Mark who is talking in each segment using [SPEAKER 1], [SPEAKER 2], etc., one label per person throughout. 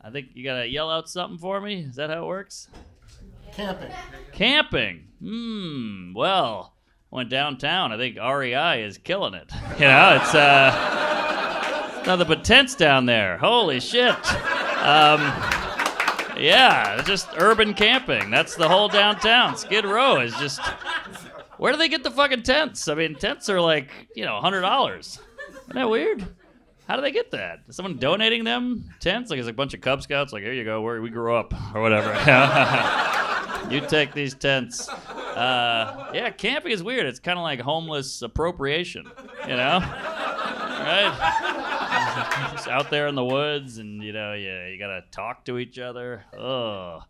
[SPEAKER 1] I think you gotta yell out something for me. Is that how it works?
[SPEAKER 2] Camping.
[SPEAKER 1] Camping. Well, went downtown. I think REI is killing it. You know, it's nothing but tents down there. Holy shit. Yeah, just urban camping. That's the whole downtown. Skid Row is just... Where do they get the fucking tents? I mean, tents are like, $100. Isn't that weird? How do they get that? Is someone donating them tents? Like, it's like a bunch of Cub Scouts, like, here you go, where we grew up, or whatever. You take these tents. Yeah, camping is weird. It's kind of like homeless appropriation, Right? Just out there in the woods, and, you gotta talk to each other. Oh,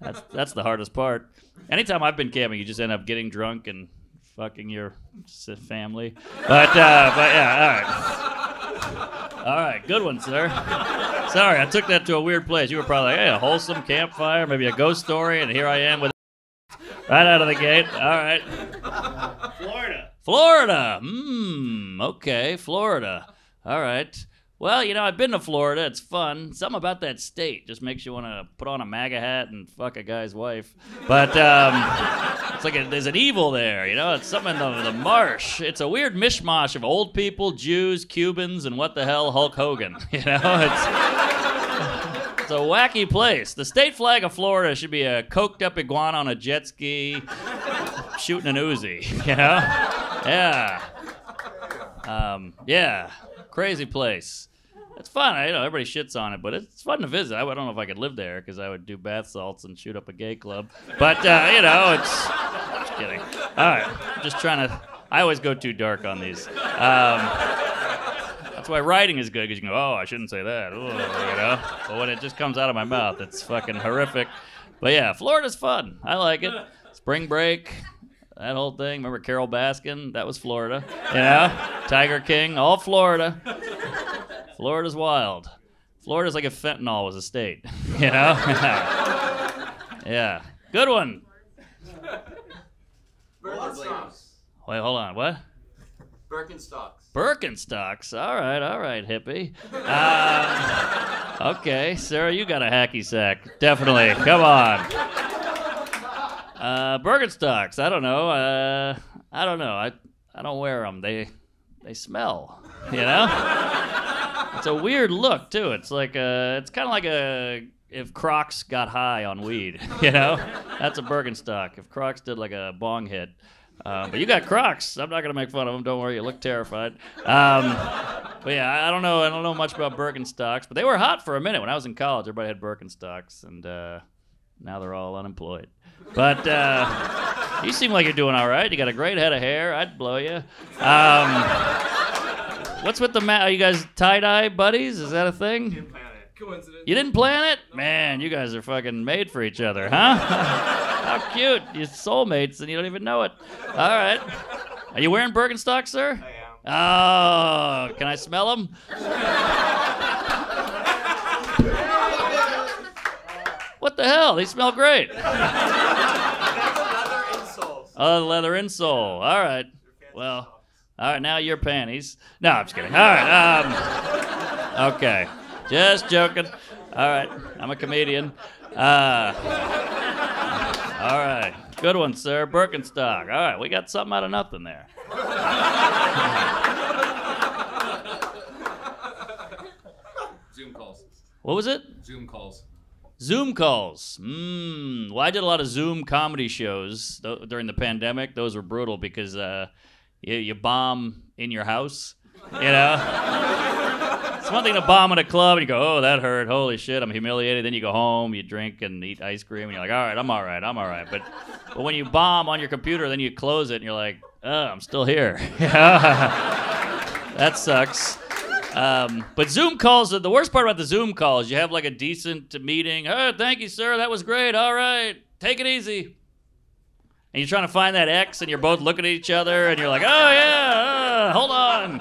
[SPEAKER 1] that's the hardest part. Anytime I've been camping, you just end up getting drunk and fucking your family. But yeah, all right, good one, sir. Sorry, I took that to a weird place. You were probably like, hey, a wholesome campfire, maybe a ghost story, and here I am with right out of the gate. All right. Florida. Okay, Florida. All right. Well, I've been to Florida. It's fun. Something about that state just makes you want to put on a MAGA hat and fuck a guy's wife. But it's like there's an evil there, It's something in the marsh. It's a weird mishmash of old people, Jews, Cubans, and what the hell, Hulk Hogan. It's a wacky place. The state flag of Florida should be a coked-up iguana on a jet ski shooting an Uzi, Yeah. Yeah. Crazy place. It's fun. Everybody shits on it, but it's fun to visit. I don't know if I could live there because I would do bath salts and shoot up a gay club. But, it's... Just kidding. All right. Just trying to... I always go too dark on these. That's why writing is good, because you can go, oh, I shouldn't say that. Ooh, But when it just comes out of my mouth, it's fucking horrific. But, yeah, Florida's fun. I like it. Spring break. That whole thing. Remember Carol Baskin? That was Florida. Tiger King, all Florida. Florida's wild. Florida's like if fentanyl was a state. Yeah. Good one.
[SPEAKER 3] Birkenstocks.
[SPEAKER 1] Wait, hold on. What?
[SPEAKER 3] Birkenstocks.
[SPEAKER 1] Birkenstocks. All right, hippie. Okay, Sarah, you got a hacky sack. Definitely. Come on. Birkenstocks. I don't know. I don't wear them. They smell. It's a weird look too. It's like it's kind of like if Crocs got high on weed. That's a Birkenstock. If Crocs did like a bong hit. But you got Crocs. I'm not gonna make fun of them. Don't worry. You look terrified. But yeah, I don't know much about Birkenstocks. But they were hot for a minute when I was in college. Everybody had Birkenstocks, and now they're all unemployed. But you seem like you're doing all right. You got a great head of hair. I'd blow you. What's with the Are you guys tie-dye buddies? Is that a thing?
[SPEAKER 3] Didn't plan it. Coincidence.
[SPEAKER 1] You didn't plan it? Man, you guys are fucking made for each other, huh? How cute. You're soulmates and you don't even know it. All right. Are you wearing Birkenstocks, sir?
[SPEAKER 3] I am.
[SPEAKER 1] Oh, can I smell them? What the hell? They smell great.
[SPEAKER 3] Leather insoles.
[SPEAKER 1] Oh, the leather insole. All right. Well, all right, now your panties. No, I'm just kidding. All right. Okay. Just joking. All right. I'm a comedian. All right. Good one, sir. Birkenstock. All right. We got something out of nothing there.
[SPEAKER 4] Zoom calls.
[SPEAKER 1] What was it?
[SPEAKER 4] Zoom calls.
[SPEAKER 1] Zoom calls. Well, I did a lot of Zoom comedy shows during the pandemic. Those were brutal because you bomb in your house, It's one thing to bomb at a club and you go, oh, that hurt. Holy shit, I'm humiliated. Then you go home, you drink and eat ice cream, and you're like, all right, I'm all right. But when you bomb on your computer, then you close it and you're like, oh, I'm still here. That sucks. But Zoom calls, the worst part about the Zoom call is you have like a decent meeting. Oh, thank you, sir. That was great. All right. Take it easy. And you're trying to find that X and you're both looking at each other and you're like, oh, yeah, hold on.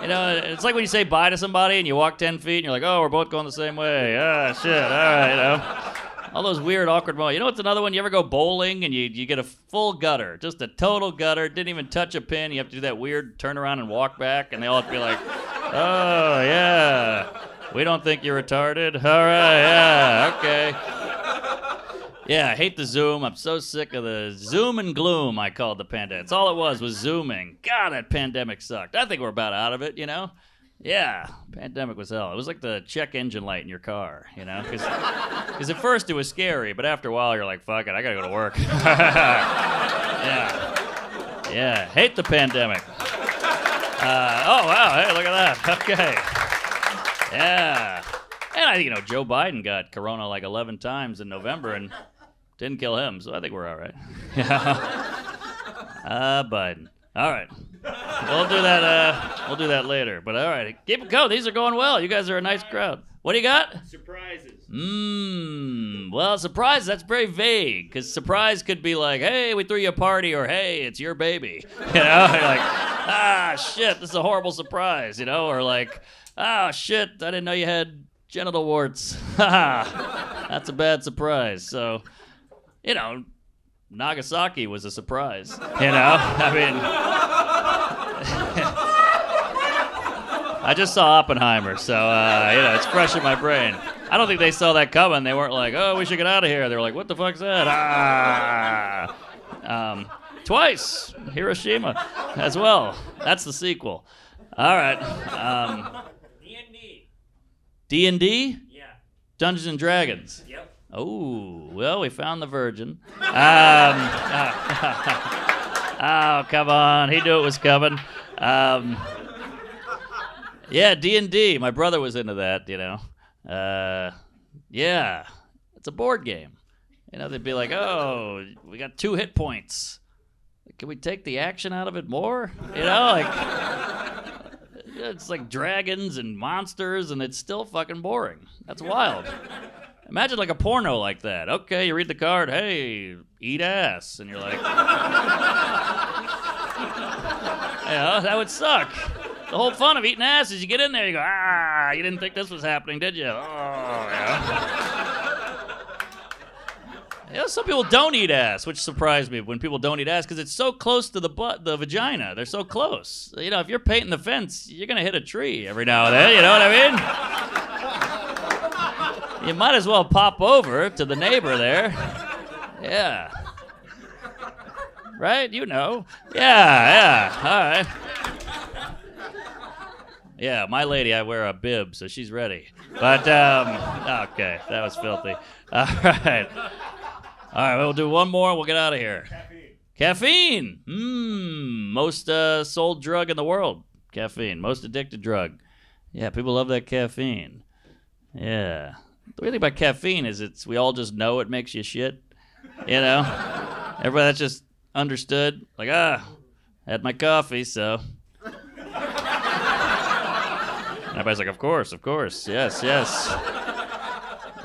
[SPEAKER 1] It's like when you say bye to somebody and you walk 10 feet and you're like, oh, we're both going the same way. Ah, shit. All right, All those weird, awkward moments. You know what's another one? You ever go bowling and you get a full gutter, just a total gutter, didn't even touch a pin. You have to do that weird turn around and walk back, and they all have to be like, oh, yeah. We don't think you're retarded. All right, yeah, okay. Yeah, I hate the Zoom. I'm so sick of the Zoom and gloom, I called the pandemic. That's all it was Zooming. God, that pandemic sucked. I think we're about out of it, you know? Yeah, pandemic was hell. It was like the check engine light in your car, you know? Because at first it was scary, but after a while you're like, fuck it, I gotta go to work. Yeah, hate the pandemic. Oh, wow, hey, look at that. Okay. Yeah. And Joe Biden got corona like 11 times in November and didn't kill him, so I think we're all right. Biden. All right. We'll do that later. But all right, keep it going. These are going well. You guys are a nice crowd. What do you got?
[SPEAKER 2] Surprises.
[SPEAKER 1] Well, surprise, that's very vague, because surprise could be like, hey, we threw you a party, or hey, it's your baby. You're like, shit, this is a horrible surprise, or like, shit, I didn't know you had genital warts. That's a bad surprise. So, Nagasaki was a surprise. I mean, I just saw Oppenheimer, so it's fresh in my brain. I don't think they saw that coming. They weren't like, oh, we should get out of here. They were like, what the fuck's that? Twice, Hiroshima as well. That's the sequel. All right.
[SPEAKER 2] D&D.
[SPEAKER 1] D&D?
[SPEAKER 2] Yeah.
[SPEAKER 1] Dungeons and Dragons.
[SPEAKER 2] Yep.
[SPEAKER 1] Oh, well, we found the virgin. Oh, come on. He knew it was coming. Yeah, D&D. My brother was into that, Yeah, it's a board game. They'd be like, oh, we got 2 hit points. Can we take the action out of it more? It's like dragons and monsters, and it's still fucking boring. That's wild. Imagine like a porno like that. Okay, you read the card, hey, eat ass. And you're like, that would suck. The whole fun of eating ass is you get in there, you go, you didn't think this was happening, did you? Oh, yeah. Some people don't eat ass, which surprised me when people don't eat ass, because it's so close to the the vagina. They're so close. If you're painting the fence, you're going to hit a tree every now and then, you know what I mean? You might as well pop over to the neighbor there. Yeah. Right? Yeah, all right. Yeah, my lady, I wear a bib, so she's ready. But, okay, that was filthy. All right. All right, we'll do one more, we'll get out of here. Caffeine. Most sold drug in the world. Caffeine, most addicted drug. Yeah, people love that caffeine. Yeah. The weird thing about caffeine is we all just know it makes you shit. Everybody, that's just understood. Like, had my coffee, so. Everybody's like, of course, yes.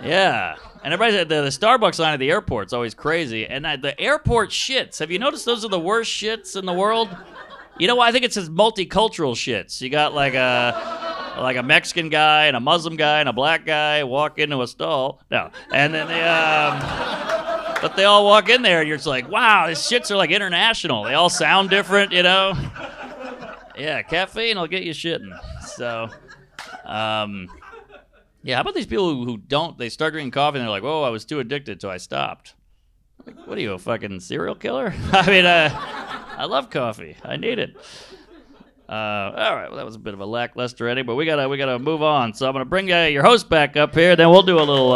[SPEAKER 1] Yeah. And everybody's the Starbucks line at the airport's always crazy. And the airport shits, have you noticed those are the worst shits in the world? You know why? I think it says multicultural shits. You got like a Mexican guy and a Muslim guy and a black guy walk into a stall. No. And then but they all walk in there and you're just like, wow, these shits are like international. They all sound different, Yeah, caffeine will get you shitting. So, yeah, how about these people who don't, they start drinking coffee and they're like, whoa, I was too addicted, so I stopped. Like, what are you, a fucking serial killer? I mean, I love coffee. I need it. All right, well, that was a bit of a lackluster ending, but we gotta move on. So I'm gonna bring your host back up here, then we'll do a little